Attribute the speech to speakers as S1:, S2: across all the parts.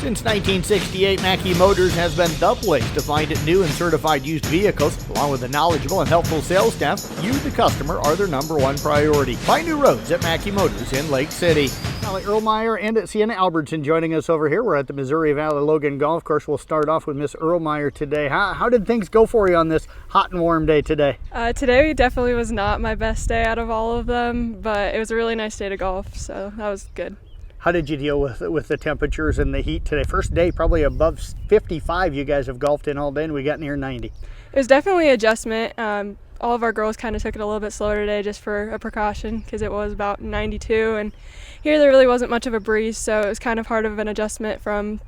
S1: Since 1968, Mackey Motors has been the place to find new and certified used vehicles. Along with a knowledgeable and helpful sales staff, you, the customer, are their number one priority. Find new roads at Mackey Motors in Lake City. Irlmeier and at Sienna Albertsen joining us over here. We're at the Missouri Valley Logan Golf Course. We'll start off with Miss Irlmeier today. How did things go for you on this hot and warm day today?
S2: Today definitely was not my best day out of all of them, but it was a really nice day to golf, so that was good.
S1: How did you deal with the temperatures and the heat today? First day probably above 55 you guys have golfed in all day, and we got near 90.
S2: It was definitely an adjustment. All of our girls kind of took it a little bit slower today just for a precaution because it was about 92, and here there really wasn't much of a breeze, so it was kind of hard of an adjustment from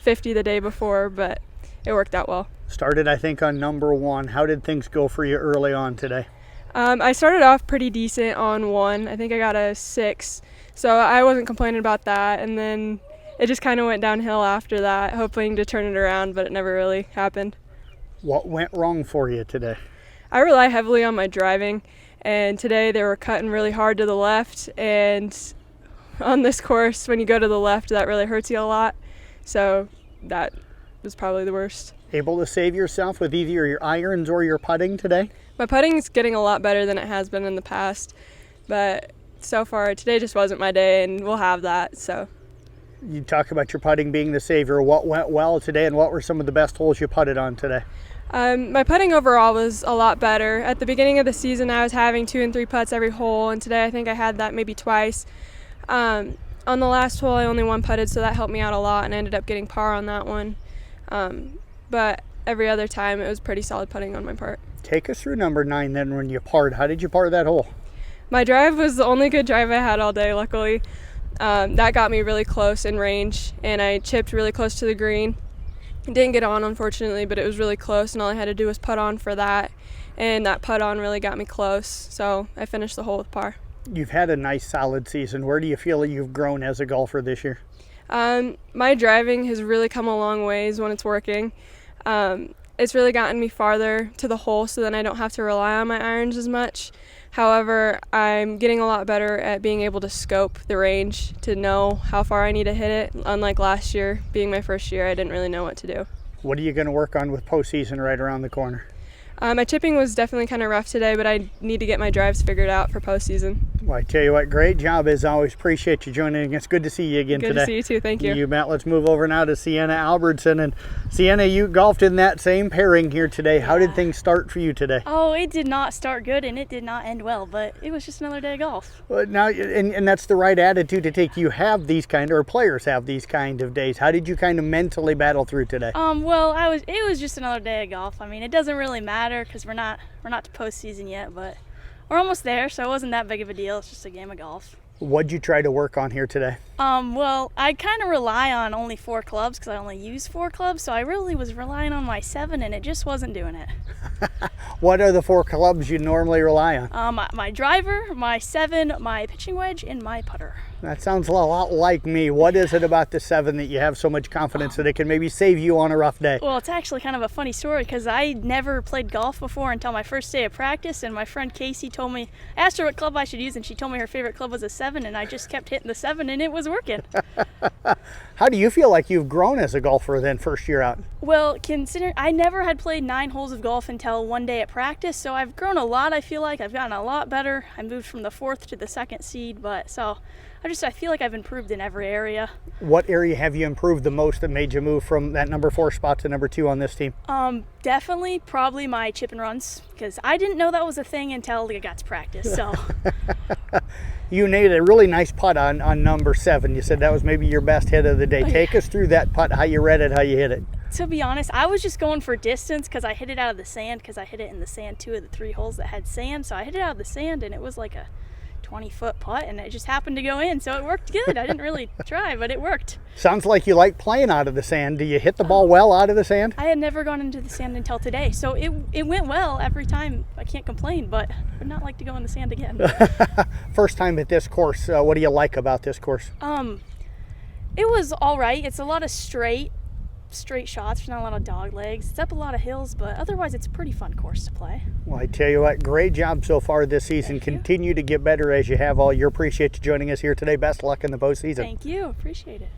S2: 50 the day before, but it worked out well.
S1: Started, I think, on number 1. How did things go for you early on today?
S2: I started off pretty decent on 1. I think I got a 6, so I wasn't complaining about that, and then it just kind of went downhill after that, hoping to turn it around, but it never really happened.
S1: What went wrong for you today?
S2: I rely heavily on my driving, and today they were cutting really hard to the left, and on this course, when you go to the left, that really hurts you a lot, so that was probably the worst.
S1: Able to save yourself with either your irons or your putting today?
S2: My putting is getting a lot better than it has been in the past, but so far today just wasn't my day, and we'll have that. So
S1: you talk about your putting being the savior. What went well today, and what were some of the best holes you putted on today?
S2: My putting overall was a lot better. At the beginning of the season, I was having 2 and 3 putts every hole, and today I think I had that maybe twice. On the last hole, I only 1 putted, so that helped me out a lot, and I ended up getting par on that one. But every other time, it was pretty solid putting on my part.
S1: Take us through number 9 then when you parred. How did you par that hole?
S2: My drive was the only good drive I had all day, luckily. That got me really close in range, and I chipped really close to the green. It didn't get on, unfortunately, but it was really close, and all I had to do was putt on for that, and that putt on really got me close, so I finished the hole with par.
S1: You've had a nice solid season. Where do you feel you've grown as a golfer this year?
S2: My driving has really come a long ways when it's working. It's really gotten me farther to the hole, so then I don't have to rely on my irons as much. However, I'm getting a lot better at being able to scope the range to know how far I need to hit it. Unlike last year, being my first year, I didn't really know what to do.
S1: What are you going to work on with postseason right around the corner?
S2: My chipping was definitely kind of rough today, but I need to get my drives figured out for postseason.
S1: Well, I tell you what, great job as always. Appreciate you joining us. Good to see you again today.
S2: Good to see you too. Thank you.
S1: You bet. Let's move over now to Sienna Albertsen. And Sienna, you golfed in that same pairing here today. How did things start for you today?
S3: Oh, it did not start good, and it did not end well, but it was just another day of golf.
S1: Well, now, and that's the right attitude to take. You have these or players have these kind of days. How did you kind of mentally battle through today?
S3: Well, it was just another day of golf. I mean, it doesn't really matter because we're not to postseason yet, but we're almost there, so it wasn't that big of a deal. It's just a game of golf.
S1: What'd you try to work on here today?
S3: Well, I kind of rely on only 4 clubs because I only use 4 clubs, so I really was relying on my 7, and it just wasn't doing it.
S1: What are the 4 clubs you normally rely on?
S3: My driver, my 7, my pitching wedge, and my putter.
S1: That sounds a lot like me. What is it about the 7 that you have so much confidence that it can maybe save you on a rough day?
S3: Well, it's actually kind of a funny story because I never played golf before until my first day of practice, and my friend Casey told me, I asked her what club I should use, and she told me her favorite club was a 7, and I just kept hitting the 7, and it was working.
S1: How do you feel like you've grown as a golfer then first year out?
S3: Well, considering I never had played 9 holes of golf until 1 day at practice, so I've grown a lot. I feel like I've gotten a lot better. I moved from the 4th to the 2nd seed, but so I feel like I've improved in every area.
S1: What area have you improved the most that made you move from that number 4 spot to number 2 on this team?
S3: Definitely probably my chip and runs, because I didn't know that was a thing until I got to practice. So
S1: you made a really nice putt on number 7. You said that was maybe your best hit of the day. Take us through that putt, how you read it, how you hit it.
S3: To be honest, I was just going for distance because I hit it out of the sand, because I hit it in the sand 2 of the 3 holes that had sand. So I hit it out of the sand, and it was like a 20-foot putt, and it just happened to go in, so it worked good. I didn't really try, but it worked.
S1: Sounds like you like playing out of the sand. Do you hit the ball well out of the sand?
S3: I had never gone into the sand until today, so it went well every time. I can't complain, but I would not like to go in the sand again.
S1: First time at this course, what do you like about this course?
S3: It was all right. It's a lot of straight shots. There's not a lot of dog legs. It's up a lot of hills, but otherwise it's a pretty fun course to play.
S1: Well, I tell you what, great job so far this season. Continue to get better as you have all year. Appreciate you joining us here today. Best luck in the postseason.
S3: Thank you. Appreciate it.